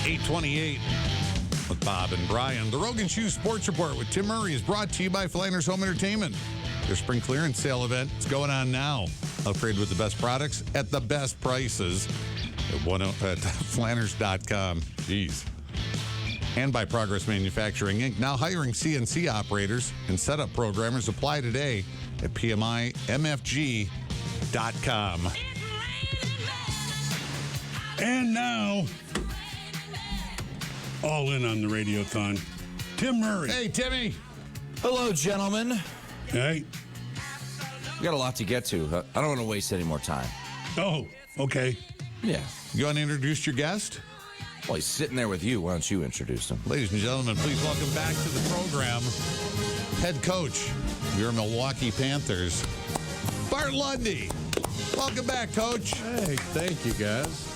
828 with Bob and Brian. The Rogan Shoe Sports Report with Tim Murray is brought to you by Flanders Home Entertainment. Their spring clearance sale event is going on now. Upgrade with the best products at the best prices at Flanders.com. Jeez. And by Progress Manufacturing, Inc. Now hiring CNC operators and setup programmers. Apply today at PMIMFG.com. And now, all in on the Radiothon, Tim Murray. Hey, Timmy. Hello, gentlemen. Hey. We got a lot to get to. I don't want to waste any more time. Oh, okay. Yeah. You want to introduce your guest? Well, he's sitting there with you. Why don't you introduce him? Ladies and gentlemen, please welcome back to the program, head coach of your Milwaukee Panthers, Bart Lundy. Welcome back, Coach. Hey, thank you, guys.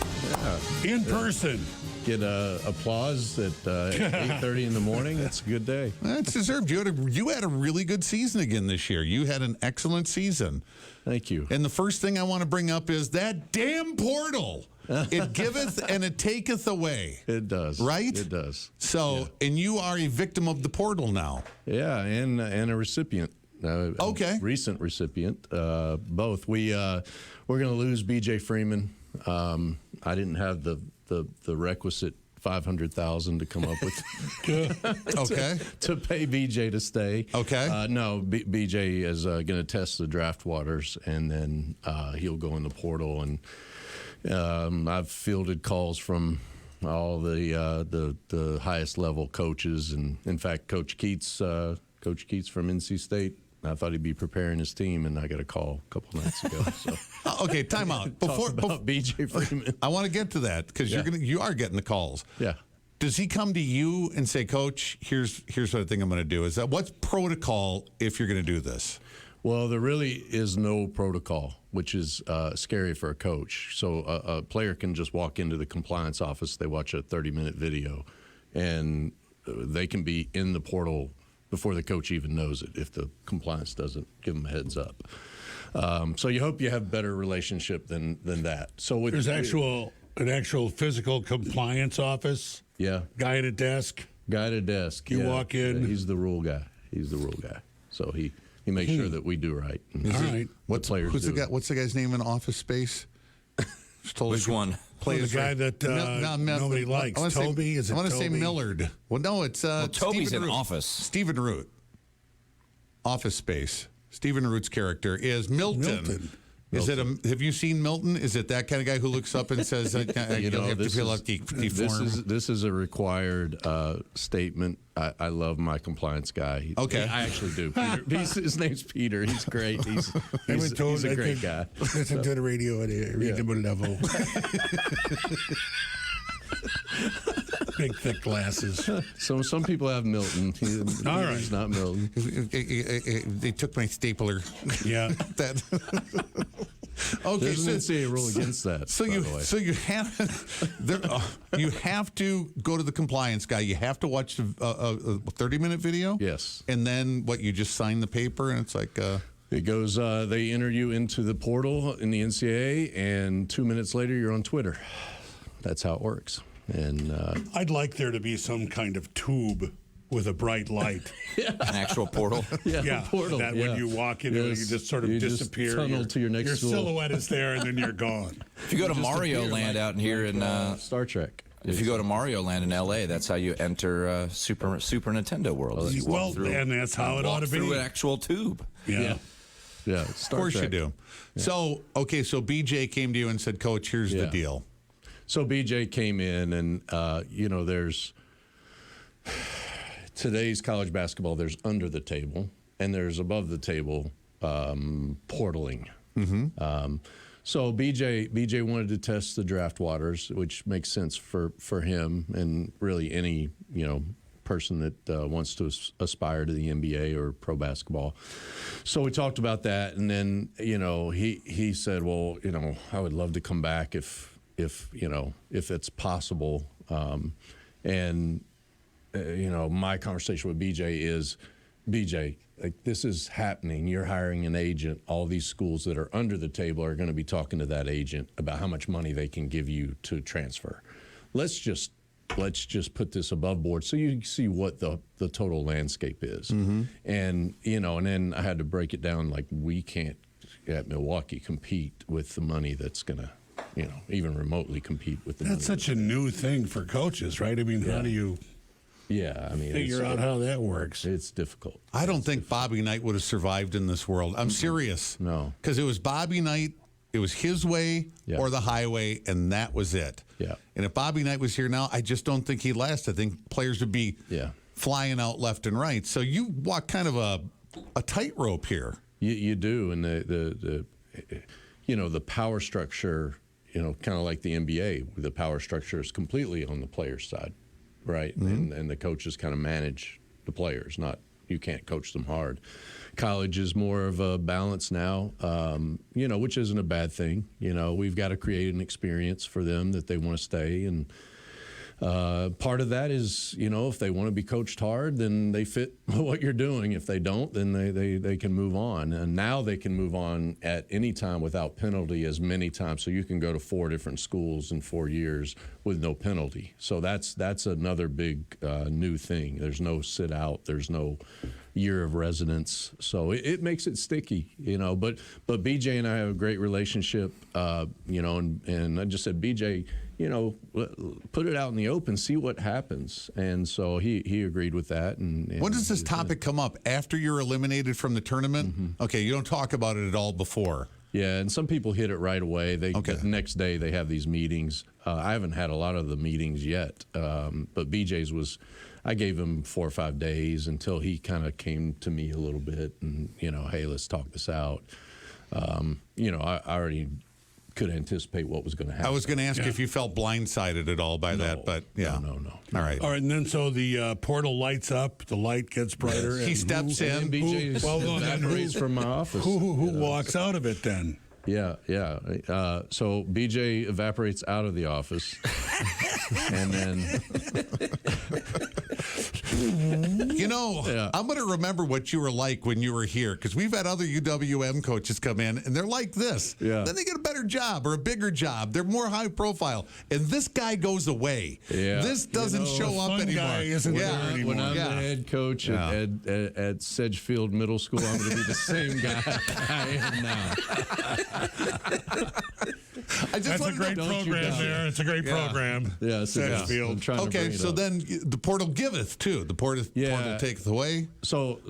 Yeah. In person. Get applause at 8:30 in the morning. That's a good day. That's deserved. You had a really good season again this year. You had an excellent season. Thank you. And the first thing I want to bring up is that damn portal. It giveth and it taketh away. It does. Right? It does. So, and you are a victim of the portal now. Yeah, and a recipient. Okay. A recent recipient. Both. We're going to lose B.J. Freeman. I didn't have the requisite $500,000 to come up with Okay. to pay BJ to stay. Okay. No, BJ is going to test the draft waters, and then he'll go in the portal. And I've fielded calls from all the highest level coaches, and in fact, Coach Keats from NC State. I thought he'd be preparing his team, and I got a call a couple nights ago. So. Okay, time out. Before BJ Freeman, I want to get to that because you are getting the calls. Yeah. Does he come to you and say, Coach, here's what I think I'm going to do? Is that what's protocol if you're going to do this? Well, there really is no protocol, which is scary for a coach. So a player can just walk into the compliance office, they watch a 30-minute video, and they can be in the portal before the coach even knows it if the compliance doesn't give them a heads up. So you hope you have a better relationship than that. So There's an actual physical compliance office. Yeah. Guy at a desk. Guy at a desk. You walk in. Yeah, he's the rule guy. So he makes sure that we do right. All right. What's the guy's name in Office Space? Which one? The guy that nobody likes. Toby? Is it I want to say Toby? Millard. Well, no, it's Toby's Stephen in Root. Office. Stephen Root. Office Space. Stephen Root's character is Milton. Have you seen Milton? Is it that kind of guy who looks up and says, "You have to fill out the form"? This is a required statement. I love my compliance guy. Okay. I actually do. Peter, his name's Peter. He's great. He's a great guy. Listen to the radio at a reasonable level. Big, thick glasses. So some people have Milton. He's not Milton. They took my stapler. Yeah. Okay, There's an NCAA rule against that. So you have to go to the compliance guy. You have to watch a 30-minute video. Yes. And then you just sign the paper, and it's like. It goes. They enter you into the portal in the NCAA, and 2 minutes later, you're on Twitter. That's how it works. And I'd like there to be some kind of tube with a bright light. An actual portal? Yeah, portal. That when you walk into it, you just sort of disappear. Just tunnel to your next Your school. silhouette is there, and then you're gone. If you go to Mario Land out here in Star Trek. if you go to Mario Land in L.A., that's how you enter Super Nintendo World. And that's how it ought to be. Through an actual tube. Yeah. Of course you do. Yeah. So BJ came to you and said, Coach, here's the deal. So BJ came in, and there's today's college basketball. There's under the table, and there's above the table portaling. Mm-hmm. So BJ wanted to test the draft waters, which makes sense for him and really any person that wants to aspire to the NBA or pro basketball. So we talked about that, and then he said, well, I would love to come back if it's possible. My conversation with BJ is, BJ, this is happening. You're hiring an agent. All these schools that are under the table are going to be talking to that agent about how much money they can give you to transfer. Let's just let's just put this above board so you see what the total landscape is. And, and then I had to break it down like we can't at Milwaukee compete with the money that's going to, even remotely compete with the money. That's such a new thing for coaches, right? I mean, how do you figure out how that works? It's difficult. I don't think Bobby Knight would have survived in this world. I'm serious. No. Because it was Bobby Knight, it was his way or the highway, and that was it. Yeah. And if Bobby Knight was here now, I just don't think he'd last. I think players would be flying out left and right. So you walk kind of a tightrope here. You do, and the power structure, kind of like the NBA, the power structure is completely on the player's side, right? And the coaches kind of manage the players. You can't coach them hard. College is more of a balance now, which isn't a bad thing. We've got to create an experience for them that they want to stay. And part of that is, if they want to be coached hard, then they fit what you're doing. If they don't, then they can move on. And now they can move on at any time without penalty as many times. So you can go to 4 different schools in 4 years with no penalty. So that's another big new thing. There's no sit out. There's no year of residence. So it makes it sticky, But BJ and I have a great relationship, and I just said, BJ, put it out in the open, see what happens. And so he agreed with that. And when does this topic come up? After you're eliminated from the tournament? Okay, you don't talk about it at all before. Yeah, and some people hit it right away. The next day they have these meetings. I haven't had a lot of the meetings yet, but BJ's I gave him 4 or 5 days until he kind of came to me a little bit and, hey, let's talk this out. I already could anticipate what was going to happen. I was going to ask if you felt blindsided at all by that, but No. All right. All right, and then so the portal lights up, the light gets brighter. He steps in. BJ evaporates from my office. Who walks out of it then? Yeah. So BJ evaporates out of the office, and then I'm going to remember what you were like when you were here, because we've had other UWM coaches come in, and they're like this. Yeah. Then they get a better job or a bigger job. They're more high profile, and this guy goes away. Yeah. This doesn't show up anymore. Guy isn't there anymore. When I'm the head coach at Sedgefield Middle School, I'm going to be the same guy I am now. That's a great program there. It's a great program. Yeah, Sedgefield. Okay, so then the portal giveth too. The portal taketh away. So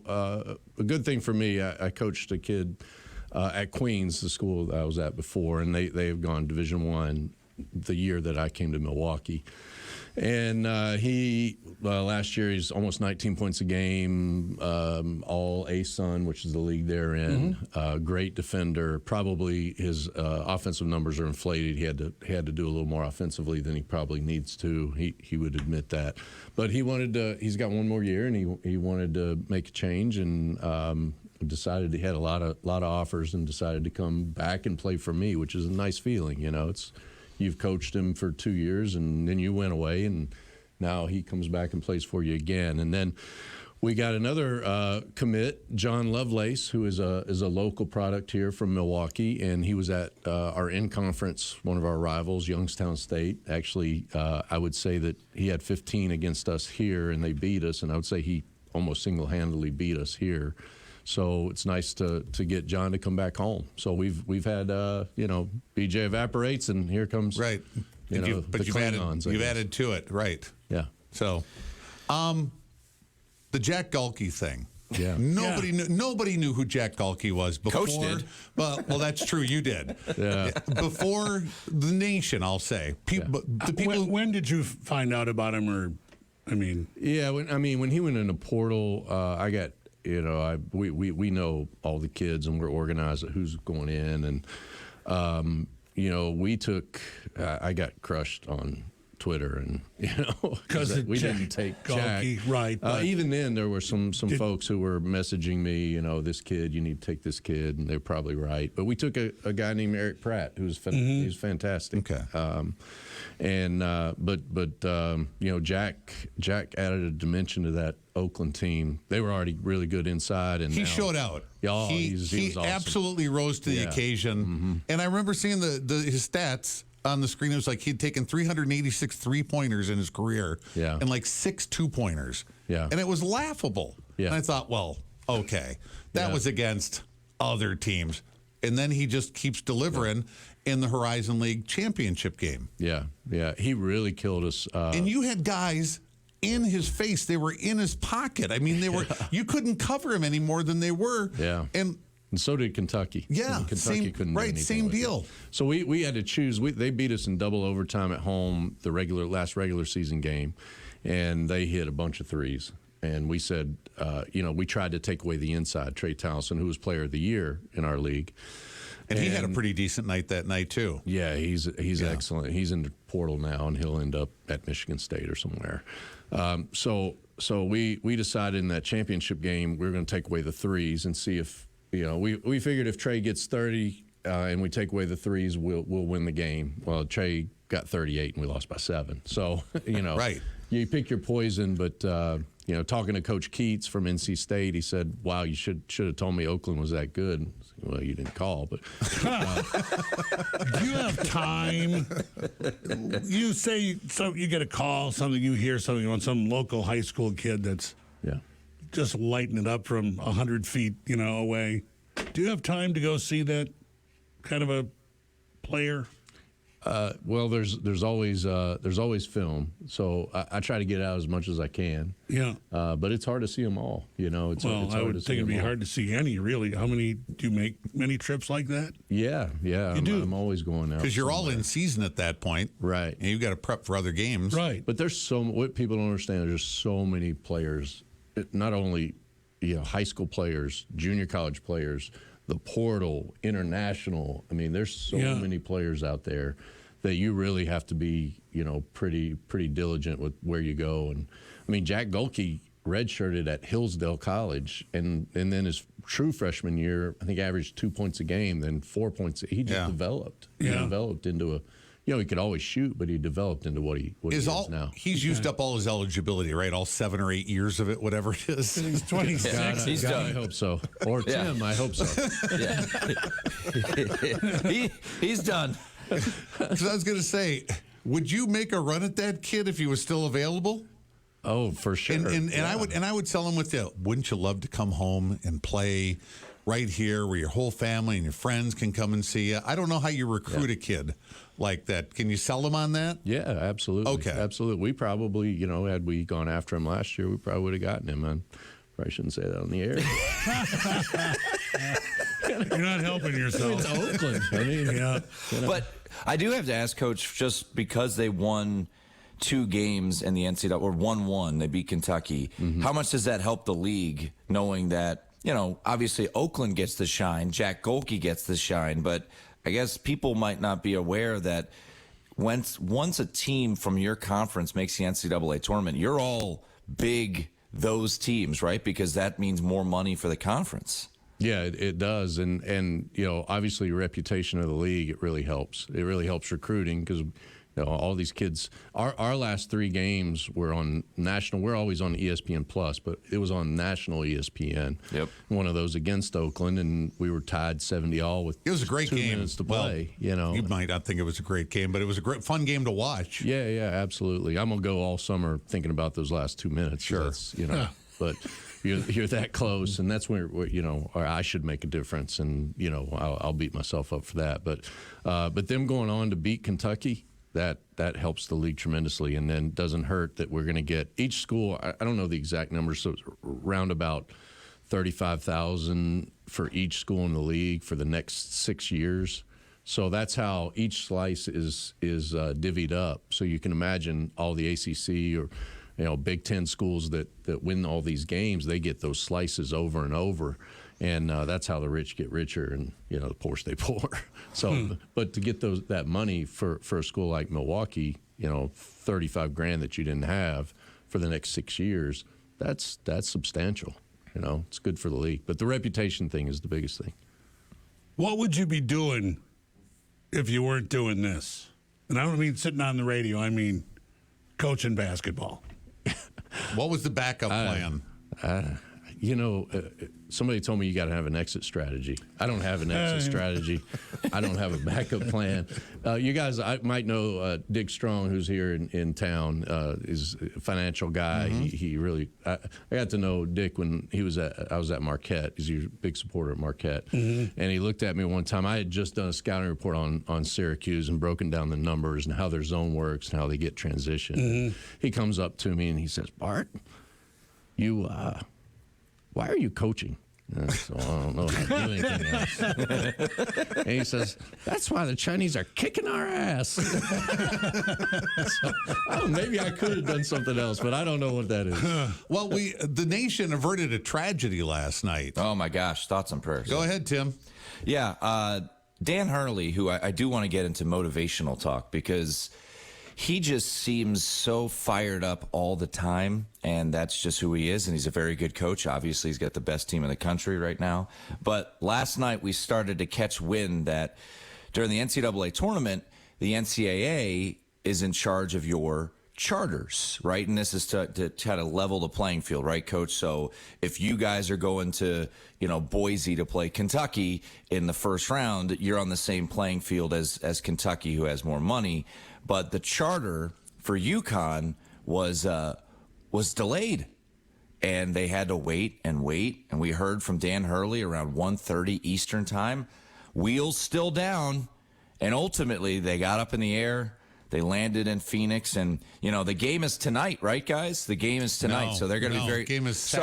a good thing for me, I coached a kid at Queens, the school that I was at before, and they've gone Division I the year that I came to Milwaukee. And he last year he's almost 19 points a game, all ASUN, which is the league they're in. Great defender. Probably his offensive numbers are inflated. He had to do a little more offensively than he probably needs to. He would admit that. But he wanted to. He's got one more year, and he wanted to make a change, and decided he had a lot of offers, and decided to come back and play for me, which is a nice feeling. You've coached him for 2 years, and then you went away, and now he comes back and plays for you again. And then we got another commit, John Lovelace, who is a local product here from Milwaukee, and he was at our in-conference, one of our rivals, Youngstown State. Actually, I would say that he had 15 against us here, and they beat us, and I would say he almost single-handedly beat us here. So it's nice to get John to come back home. So we've had BJ evaporates, and here comes right. But you've added to it, right? Yeah. So, the Jack Galkey thing. Yeah. Nobody knew who Jack Galkey was before. Coach did. Well, that's true. You did. Yeah. Before the nation, I'll say. The people. When did you find out about him? Yeah. When he went in the portal, I got. We know all the kids, and we're organized at who's going in, and I got crushed on Twitter, and because we didn't take Galkey, Jack. right? Even then, there were some folks who were messaging me, this kid, you need to take this kid, and they're probably right. But we took a guy named Eric Pratt, who's he's fantastic. Okay. Jack added a dimension to that Oakland team. They were already really good inside, and he showed out. He was awesome. Absolutely rose to the occasion. And I remember seeing his stats. on the screen. It was like he'd taken 386 3-pointers in his career, and like 6 2-pointers. Yeah. And it was laughable. Yeah. And I thought, well, okay, that was against other teams. And then he just keeps delivering in the Horizon League championship game. Yeah, yeah. He really killed us. And you had guys in his face. They were in his pocket. I mean, they were. You couldn't cover him any more than they were. Yeah. And so did Kentucky. Yeah. Kentucky couldn't do anything same with deal. it. So we had to choose. They beat us in double overtime at home, the last regular season game, and they hit a bunch of threes. And we said, we tried to take away the inside. Trey Townsend, who was player of the year in our league. And he had a pretty decent night that night, too. Yeah, he's excellent. He's in the portal now, and he'll end up at Michigan State or somewhere. So we decided in that championship game we were going to take away the threes and see if, we figured if Trey gets 30 and we take away the threes, we'll win the game. Well, Trey got 38 and we lost by 7. So, right. You pick your poison, but talking to Coach Keats from NC State, he said, "Wow, you should have told me Oakland was that good." Well, you didn't call, but do you have time? You say so. You get a call, something you hear something on some local high school kid that's just lighting it up from 100 feet, away. Do you have time to go see that kind of a player? Well, there's always film, so I try to get out as much as I can. Yeah. But it's hard to see them all. It's I would think it'd be hard to see any. Really, how many do you make? Many trips like that? Yeah. You do. I'm always going out because you're all in season at that point, right? And you've got to prep for other games, right? But there's what people don't understand. There's so many players, not only high school players, junior college players. The portal, international. I mean, there's so many players out there that you really have to be, pretty diligent with where you go. And I mean, Jack Golke redshirted at Hillsdale College, and then his true freshman year, I think averaged 2 points a game, then 4 points. He just developed. He developed into a. He could always shoot, but he developed into what he is now. He's used up all his eligibility, right? All 7 or 8 years of it, whatever it is. He's 26. He's done. I hope so. Or Tim, I hope so. He's done. Because I was going to say, would you make a run at that kid if he was still available? Oh, for sure. And I would tell him with you, wouldn't you love to come home and play right here where your whole family and your friends can come and see you? I don't know how you recruit a kid like that. Can you sell them on that? Yeah, absolutely. Okay. Absolutely. We probably, had we gone after him last year, we probably would have gotten him. I probably shouldn't say that on the air. You're not helping yourself. It's Oakland. I mean, But I do have to ask, Coach, just because they won 2 games in the NCAA, or 1-1, they beat Kentucky, how much does that help the league knowing that, obviously Oakland gets the shine, Jack Golke gets the shine, but I guess people might not be aware that once a team from your conference makes the NCAA tournament, you're all big those teams, right? Because that means more money for the conference. Yeah, it does. And obviously reputation of the league, it really helps. It really helps recruiting because all these kids, our last 3 games were on national. We're always on ESPN Plus, but it was on national ESPN. Yep. One of those against Oakland, and we were tied 70-all with it was a great 2 game. minutes to play. You might not think it was a great game, but it was a great, fun game to watch. Yeah, absolutely. I'm gonna go all summer thinking about those last 2 minutes. Sure. But you're that close, and that's where or I should make a difference, and I'll beat myself up for that. But them going on to beat Kentucky. That helps the league tremendously, and then doesn't hurt that we're going to get each school. I don't know the exact numbers, so it's around about 35,000 for each school in the league for the next 6 years. So that's how each slice is divvied up. So you can imagine all the ACC or Big Ten schools that win all these games, they get those slices over and over. And that's how the rich get richer and, the poor stay poor. So, but to get that money for a school like Milwaukee, $35,000 that you didn't have for the next 6 years, that's substantial. It's good for the league. But the reputation thing is the biggest thing. What would you be doing if you weren't doing this? And I don't mean sitting on the radio. I mean coaching basketball. What was the backup plan? somebody told me you got to have an exit strategy. I don't have an exit strategy. I don't have a backup plan. You guys might know Dick Strong, who's here in town, is a financial guy. He really, I got to know Dick when I was at Marquette. He's a big supporter at Marquette. And he looked at me one time. I had just done a scouting report on Syracuse and broken down the numbers and how their zone works and how they get transition. He comes up to me and he says, Bart, why are you coaching? So I don't know how to do anything else. And he says, that's why the Chinese are kicking our ass. So, maybe I could have done something else, but I don't know what that is. Well, the nation averted a tragedy last night. Oh, my gosh. Thoughts and prayers. Go ahead, Tim. Yeah. Dan Hurley, who I do want to get into motivational talk because he just seems so fired up all the time, and that's just who he is, and he's a very good coach. Obviously, he's got the best team in the country right now. But last night we started to catch wind that during the NCAA tournament, the NCAA is in charge of your charters, right? And this is to try to level the playing field, right, Coach? So if you guys are going to, Boise to play Kentucky in the first round, you're on the same playing field as Kentucky, who has more money. But the charter for UConn was delayed, and they had to wait. And we heard from Dan Hurley around 1:30 Eastern time, wheels still down, and ultimately they got up in the air. They landed in Phoenix, and the game is tonight, right, guys? The game is tonight, so they're going to be very. Game is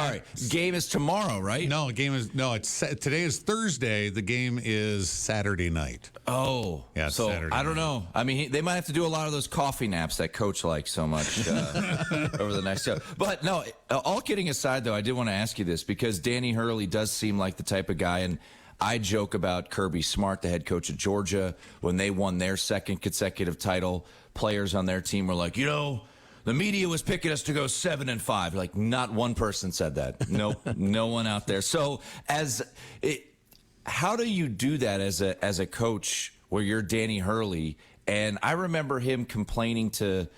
game is tomorrow, right? It's today is Thursday. The game is Saturday night. Oh, yeah. So Saturday I don't night. know. I mean, they might have to do a lot of those coffee naps that Coach likes so much over the next show. But no, all kidding aside, though, I did want to ask you this because Danny Hurley does seem like the type of guy, and I joke about Kirby Smart, the head coach at Georgia, when they won their second consecutive title. Players on their team were like, the media was picking us to go 7-5. Like, not one person said that. Nope, no one out there. So, how do you do that as a coach where you're Danny Hurley? And I remember him complaining to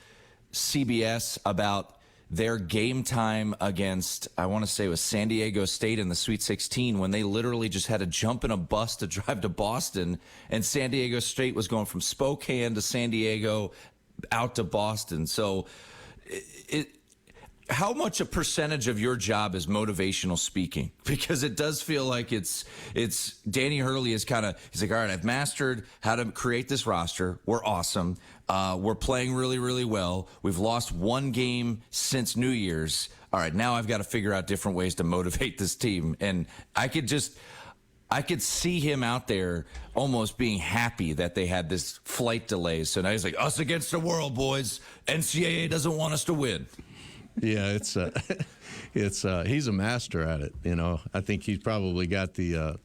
CBS about their game time against, I want to say it was San Diego State in the Sweet 16, when they literally just had to jump in a bus to drive to Boston, and San Diego State was going from Spokane to San Diego out to Boston. So how much a percentage of your job is motivational speaking? Because it does feel like it's Danny Hurley is he's like, all right, I've mastered how to create this roster. We're awesome. We're playing really, really well. We've lost one game since New Year's. All right, now I've got to figure out different ways to motivate this team. And I could see him out there almost being happy that they had this flight delay. So now he's like, us against the world, boys. NCAA doesn't want us to win. Yeah, he's a master at it. I think he's probably got the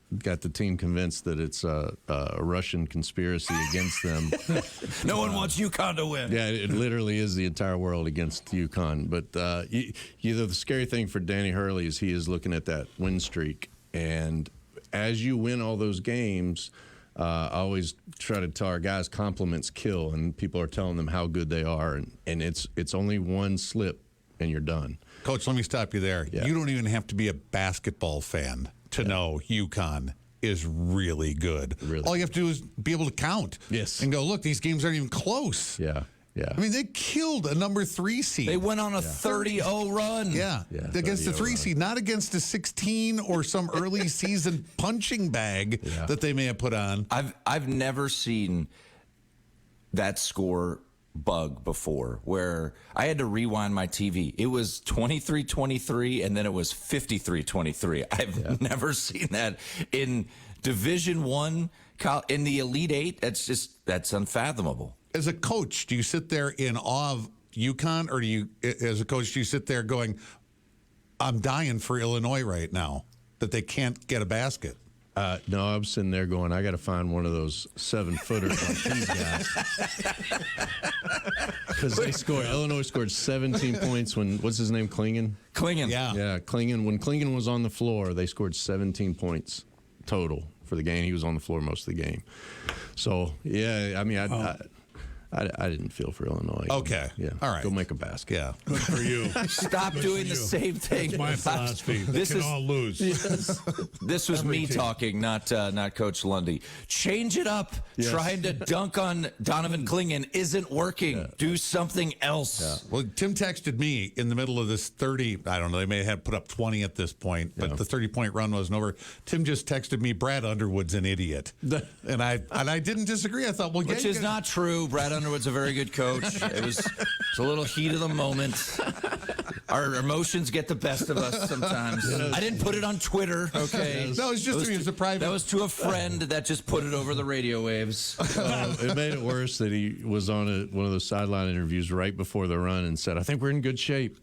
team convinced that it's a Russian conspiracy against them. No one wants UConn to win. Yeah, it literally is the entire world against UConn. But the scary thing for Danny Hurley is he is looking at that win streak, and as you win all those games, I always try to tell our guys compliments kill, and people are telling them how good they are, and it's only one slip and you're done. Coach, let me stop you there. Yeah. You don't even have to be a basketball fan to know UConn is really good. Really. All you have to do is be able to count. Yes. And go, look, these games aren't even close. Yeah. I mean, they killed a number 3 seed. They went on a 30-0 run. Yeah, against the 3 seed, not against a 16 or some early season punching bag that they may have put on. I've never seen that score bug before where I had to rewind my TV. It was 23-23 and then it was 53-23. I've never seen that in Division I, in the Elite Eight. That's unfathomable. As a coach, do you sit there in awe of UConn, or as a coach, do you sit there going, I'm dying for Illinois right now that they can't get a basket? No, I'm sitting there going, I got to find one of those 7-footers like these guys. Because Illinois scored 17 points when, what's his name, Klingon? Klingon. Yeah, Klingon. When Klingon was on the floor, they scored 17 points total for the game. He was on the floor most of the game. So, yeah, I mean, I didn't feel for Illinois. Okay. Yeah. All right. Go make a basket. Yeah. Good for you. Stop doing the same thing. That's my philosophy. They can all lose. This was me team. talking, not Coach Lundy. Change it up. Yes. Trying to dunk on Donovan Clingan isn't working. Do something else. Well, Tim texted me in the middle of this 30. I don't know. They may have put up 20 at this point, but the 30-point run wasn't over. Tim just texted me, Brad Underwood's an idiot, and I didn't disagree. I thought, well, Which is not true. Brad Underwood's a very good coach. It was a little heat of the moment. Our emotions get the best of us sometimes. I didn't put it on Twitter, okay? No, it's just a private. That was to a friend that just put it over the radio waves. It made it worse that he was on one of those sideline interviews right before the run and said, I think we're in good shape.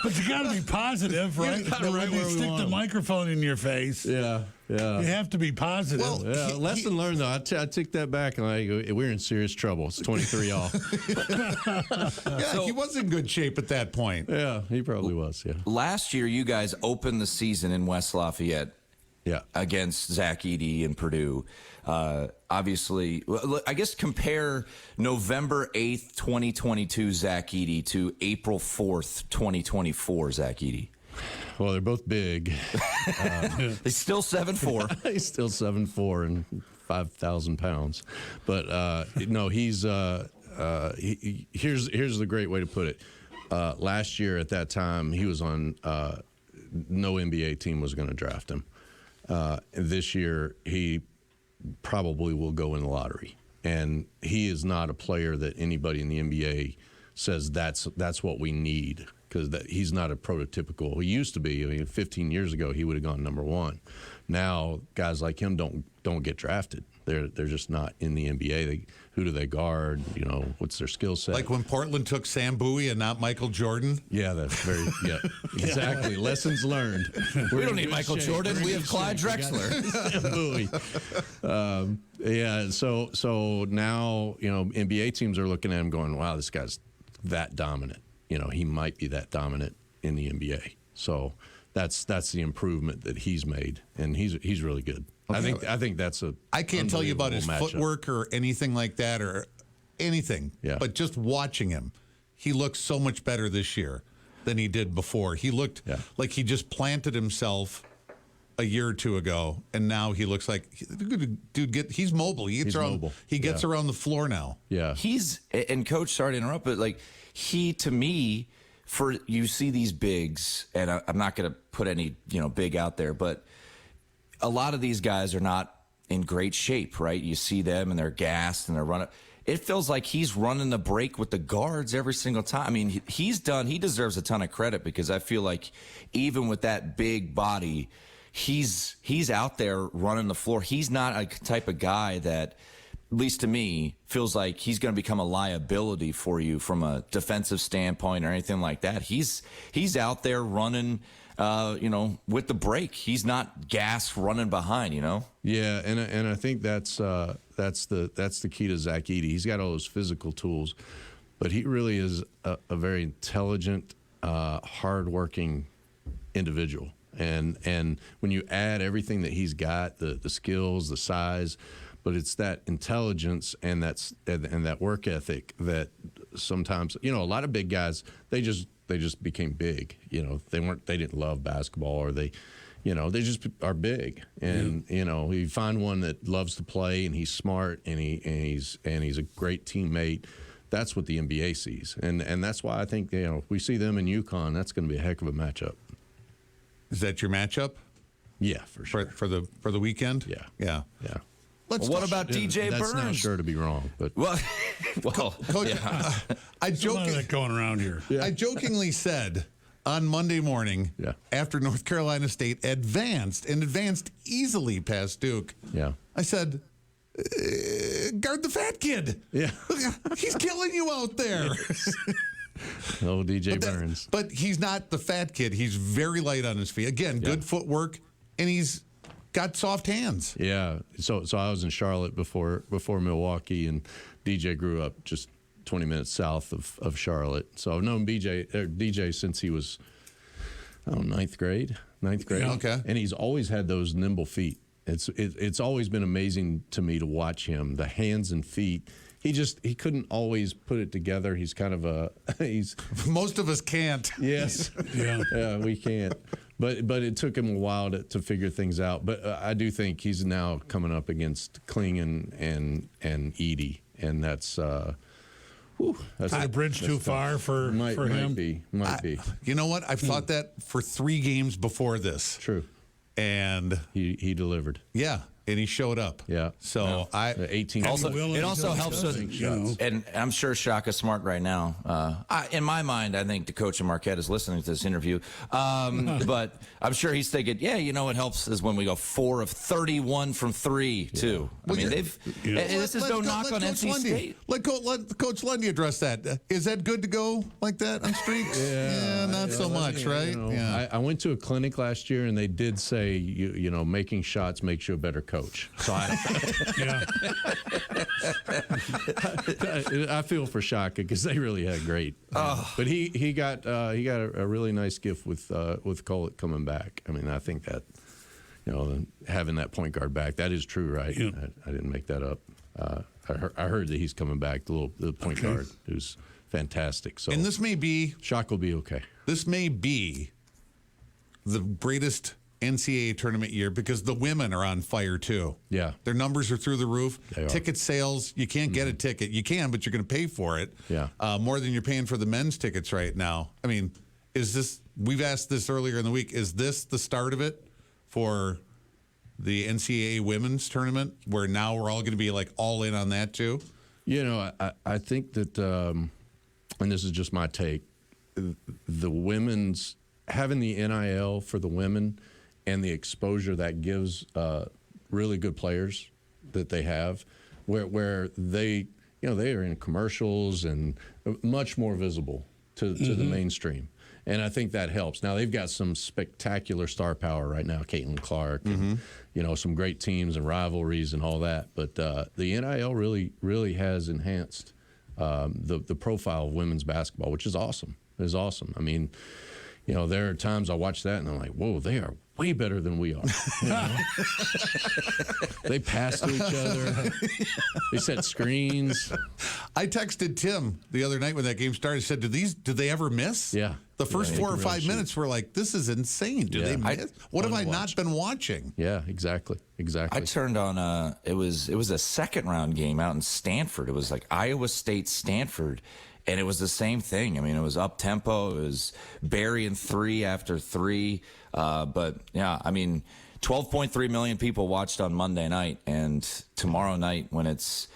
But you got to be positive, right? right where we stick want the 'em. microphone in your face. Yeah. You have to be positive. Well, Yeah, lesson learned, though. I take that back, and I go, we're in serious trouble. It's 23 all. He was in good shape at that point. Yeah, he probably was, yeah. Last year, you guys opened the season in West Lafayette Yeah. against Zach Edey and Purdue. Obviously, I guess compare November 8th, 2022 Zach Edey to April 4th, 2024 Zach Edey. Well, they're both big. He's still 7'4". He's still 7'4" and 5,000 pounds. But no, he's here's the great way to put it. Last year at that time, he was on no NBA team was going to draft him. This year, he probably will go in the lottery. And he is not a player that anybody in the NBA says that's what we need, because he's not a prototypical. He used to be. I mean, 15 years ago, he would have gone number one. Now, guys like him don't get drafted. They're just not in the NBA. Who do they guard? You know, what's their skill set? Like when Portland took Sam Bowie and not Michael Jordan. Yeah, that's very exactly. Lessons learned. We don't need Michael Jordan. We have Clyde Drexler. Yeah, so now, you know, NBA teams are looking at him going, wow, this guy's that dominant. You know, he might be that dominant in the NBA. So that's the improvement that he's made, and he's really good. Okay. I think that's a. I can't tell you about his unbelievable matchup. footwork or anything like that or anything. Yeah. But just watching him, he looks so much better this year than he did before. He looked like he just planted himself a year or two ago, and now he looks like he's mobile. He's mobile. He gets around the floor now. Yeah. And Coach, sorry to interrupt, but like to me, you see these bigs, and I'm not going to put any big out there, but a lot of these guys are not in great shape, right? You see them and they're gassed and they're running. It feels like he's running the break with the guards every single time. I mean, he deserves a ton of credit, because I feel like even with that big body, he's out there running the floor. He's not a type of guy that, at least to me, feels like he's going to become a liability for you from a defensive standpoint or anything like that. He's out there running, with the break. He's not gas running behind, Yeah, and I think that's the key to Zach Edey. He's got all those physical tools, but he really is a very intelligent, hardworking individual. And when you add everything that he's got, the skills, the size, but it's that intelligence and that work ethic that sometimes, a lot of big guys, they just became big. They didn't love basketball, or they just are big. And you find one that loves to play, and he's smart, and he's a great teammate. That's what the NBA sees, and that's why I think we see them in UConn. That's going to be a heck of a matchup. Is that your matchup? Yeah, for sure. For the weekend? Yeah. What about DJ Burns? That's not sure to be wrong, but Well, Coach, yeah. I There's a lot of that going around here. I jokingly said on Monday morning, after North Carolina State advanced easily past Duke, I said, guard the fat kid. Yeah. He's killing you out there. Oh, DJ Burns. But he's not the fat kid. He's very light on his feet. Again, good footwork, and he's got soft hands. Yeah. So I was in Charlotte before Milwaukee, and DJ grew up just 20 minutes south of Charlotte. So I've known DJ since he was, ninth grade. Yeah, okay. And he's always had those nimble feet. It's always been amazing to me to watch him. The hands and feet. He couldn't always put it together. He's kind of he's most of us can't. Yes. Yeah, we can't. But it took him a while to figure things out. But I do think he's now coming up against Klingon and Edie, and that's a bridge too far for him. Might be. You know what? I've thought that for 3 games before this. True. And he delivered. Yeah. And he showed up. Yeah. So 18. It also helps with, and I'm sure Shaka's smart right now. In my mind, I think the coach of Marquette is listening to this interview. But I'm sure he's thinking, what helps is when we go 4 of 31 from 3 too. Well, I mean, this is no knock on NC State. Let Coach Lundy address that. Is that good to go like that on streaks? Yeah, not so much, right? I went to a clinic last year, and they did say, making shots makes you a better coach. So I feel for Shaka because they really had great. But he got a really nice gift with Colett coming back. I mean, I think that having that point guard back, that is true, right? Yeah. I didn't make that up. I heard that he's coming back. The point guard who's fantastic. So and this may be Shaka will be okay. This may be the greatest NCAA tournament year because the women are on fire too. Yeah. Their numbers are through the roof. They are. Ticket sales, you can't get a ticket. You can, but you're going to pay for it. Yeah. More than you're paying for the men's tickets right now. I mean, we've asked this earlier in the week, is this the start of it for the NCAA women's tournament where now we're all going to be like all in on that too? I think that, and this is just my take, the women's, having the NIL for the women and the exposure that gives really good players that they have, where they are in commercials and much more visible to the mainstream. And I think that helps. Now, they've got some spectacular star power right now, Caitlin Clark, and, some great teams and rivalries and all that. But the NIL really has enhanced the profile of women's basketball, which is awesome. It is awesome. I mean, there are times I watch that and I'm like, whoa, they are way better than we are. They pass to each other. They set screens. I texted Tim the other night when that game started. I said, did they ever miss? Yeah. The first 4 or 5 minutes were like, this is insane. Do they miss? What have I not been watching? Yeah, exactly. I turned on, it was a second round game out in Stanford. It was like Iowa State, Stanford. And it was the same thing. I mean, it was up tempo. It was burying 3 after 3. But yeah, I mean, 12.3 million people watched on Monday night, and tomorrow night when it's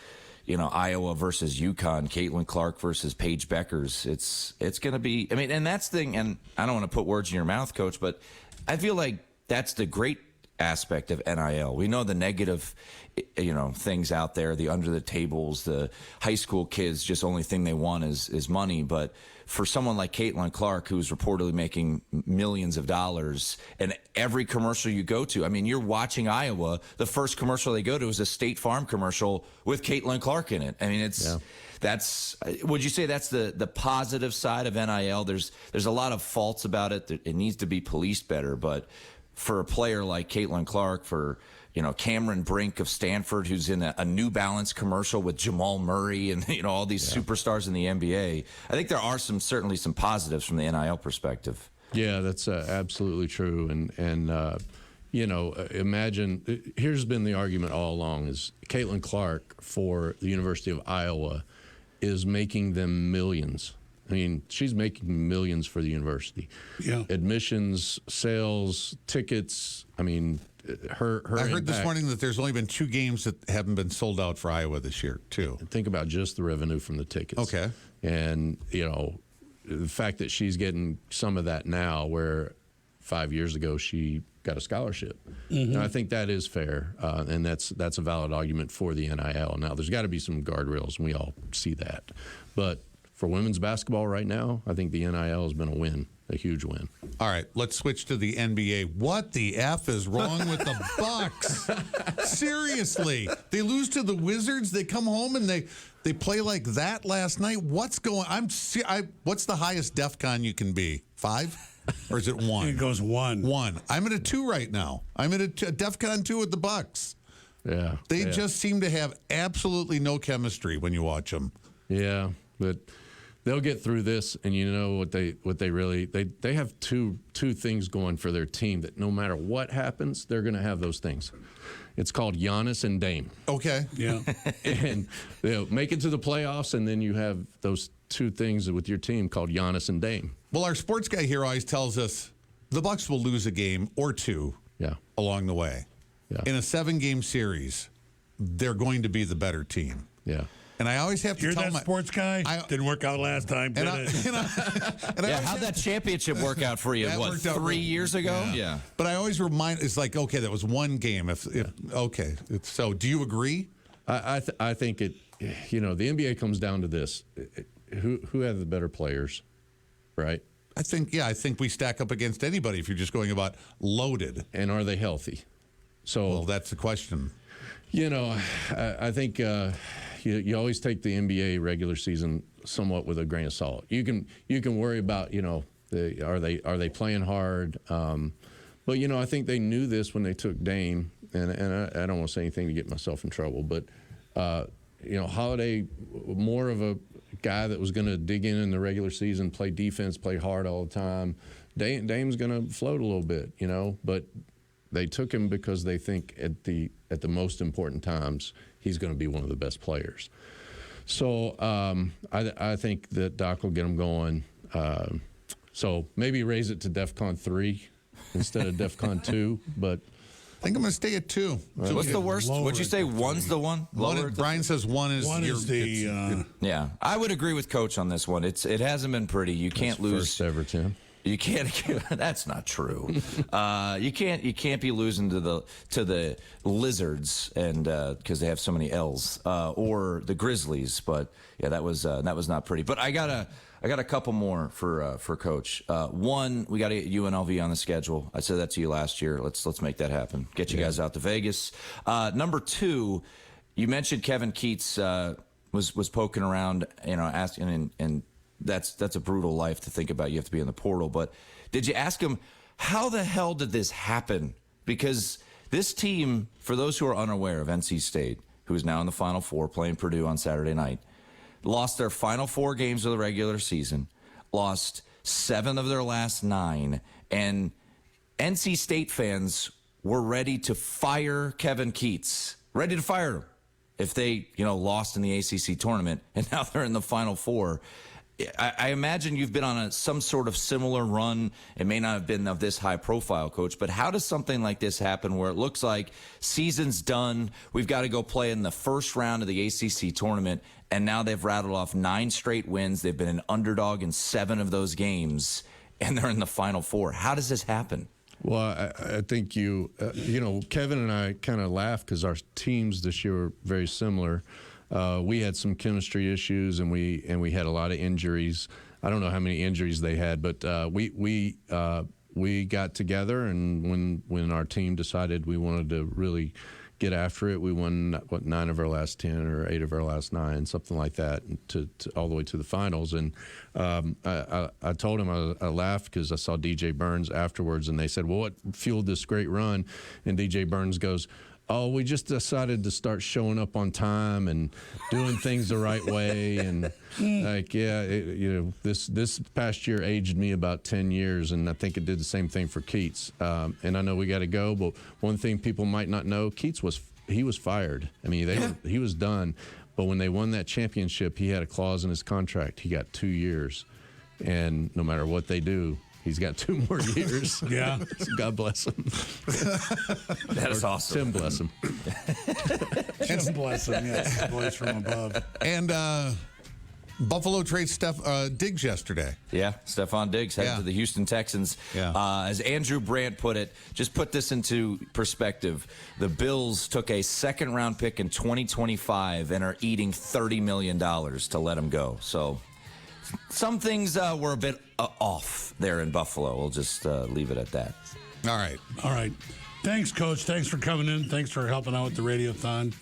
Iowa versus UConn, Caitlin Clark versus Paige Beckers, it's going to be. I mean, and that's the thing. And I don't want to put words in your mouth, Coach, but I feel like that's the great aspect of NIL. We know the negative, things out there, the under the tables, the high school kids, just only thing they want is money. But for someone like Caitlin Clark, who's reportedly making millions of dollars, and every commercial you go to, I mean, you're watching Iowa, the first commercial they go to is a State Farm commercial with Caitlin Clark in it. I mean, would you say that's the positive side of NIL? There's a lot of faults about it. It needs to be policed better, but for a player like Caitlin Clark, for Cameron Brink of Stanford, who's in a New Balance commercial with Jamal Murray and all these superstars in the NBA, I think there are certainly some positives from the NIL perspective. Yeah, that's absolutely true. And imagine, here's been the argument all along, is Caitlin Clark for the University of Iowa is making them millions. I mean, she's making millions for the university. Yeah. Admissions, sales, tickets. I mean, her I heard this morning that there's only been 2 games that haven't been sold out for Iowa this year, too. Think about just the revenue from the tickets. Okay. And, the fact that she's getting some of that now, where 5 years ago she got a scholarship. And I think that is fair, and that's a valid argument for the NIL. Now, there's got to be some guardrails, and we all see that. But for women's basketball right now, I think the NIL has been a huge win. All right, let's switch to the NBA. What the F is wrong with the Bucks? Seriously. They lose to the Wizards. They come home and they play like that last night. What's going on? What's the highest DEF CON you can be? 5? Or is it 1? It goes 1. 1. I'm at a 2 right now. I'm at a DEFCON 2 with the Bucks. Yeah. They just seem to have absolutely no chemistry when you watch them. Yeah, but they'll get through this, and you know what they really they have two things going for their team that no matter what happens, they're going to have those things. It's called Giannis and Dame. Okay. Yeah. And they'll make it to the playoffs, and then you have those two things with your team called Giannis and Dame. Well, our sports guy here always tells us the Bucks will lose a game or 2 along the way. Yeah. In a 7-game series, they're going to be the better team. Yeah. And I always have to You're tell that sports guy? Didn't work out last time, did it? How'd that championship work out for you? What, 3 years ago? Yeah. But I always remind, it's like, okay, that was one game. So do you agree? I think it. You know, the NBA comes down to this: who have the better players, right? I think we stack up against anybody if you're just going about loaded. And are they healthy? So, well, that's the question. You know, I think you always take the NBA regular season somewhat with a grain of salt. You can worry about, you know, are they playing hard? But you know, I think they knew this when they took Dame, and I don't want to say anything to get myself in trouble, but you know, Holiday, more of a guy that was going to dig in the regular season, play defense, play hard all the time. Dame's going to float a little bit, you know, but they took him because they think at the most important times he's going to be one of the best players. So I think that Doc will get him going. So maybe raise it to DEFCON 3 instead of DEFCON 2, but I think I'm going to stay at 2. What's the worst? Would you say 1's the one? Brian says 1 is. 1 is the. Yeah, I would agree with Coach on this one. It hasn't been pretty. You can't lose. First ever, Tim. You can't. That's not true. You can't be losing to the Lizards and because they have so many L's or the Grizzlies. But yeah, that was not pretty. But I got a couple more for Coach. One, we got to get UNLV on the schedule. I said that to you last year. Let's make that happen. Get you guys out to Vegas. Number 2, you mentioned Kevin Keats was poking around, you know, asking and. That's a brutal life to think about. You have to be in the portal. But did you ask him, how the hell did this happen? Because this team, for those who are unaware of NC State, who is now in the Final Four playing Purdue on Saturday night, lost their final 4 games of the regular season, lost 7 of their last 9, and NC State fans were ready to fire Kevin Keats, ready to fire him if they, you know, lost in the ACC tournament, and now they're in the Final Four. I imagine you've been on some sort of similar run. It may not have been of this high profile, Coach, but how does something like this happen where it looks like season's done, we've got to go play in the first round of the ACC tournament, and now they've rattled off 9 straight wins. They've been an underdog in 7 of those games, and they're in the Final Four. How does this happen? Well, I think you know, Kevin and I kind of laugh because our teams this year were very similar. We had some chemistry issues, and we had a lot of injuries. I don't know how many injuries they had, but we got together, and when our team decided we wanted to really get after it, we won 9 of our last 10 or 8 of our last 9, something like that, to all the way to the finals. And I told him, I laughed because I saw DJ Burns afterwards, and they said, "Well, what fueled this great run?" And DJ Burns goes, "Oh, we just decided to start showing up on time and doing things the right way." And like, yeah, you know, this past year aged me about 10 years, and I think it did the same thing for Keats. And I know we got to go, but one thing people might not know, Keats was fired. I mean, he was done. But when they won that championship, he had a clause in his contract. He got 2 years, and no matter what they do, he's got 2 more years. Yeah. God bless him. That is awesome. Tim bless him. Tim bless him, yes. Voice from above. And Buffalo trades Diggs yesterday. Yeah, Stephon Diggs headed to the Houston Texans. Yeah. As Andrew Brandt put it, just put this into perspective. The Bills took a second-round pick in 2025 and are eating $30 million to let him go. So some things were a bit off there in Buffalo. We'll just leave it at that. All right. Thanks, Coach. Thanks for coming in. Thanks for helping out with the Radiothon.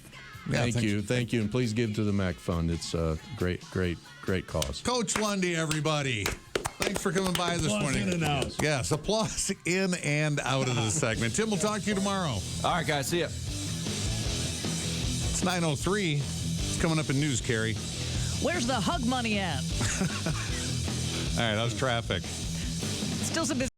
Yeah, Thank you, and please give to the MACC Fund. It's a great cause. Coach Lundy, everybody. Thanks for coming by this Applause morning. in and out. Yes, applause in and out of the segment. Tim, we'll talk to you tomorrow. All right, guys. See ya. It's 9:03. It's coming up in news, Carrie. Where's the hug money at? All right, how's traffic? Still some busy.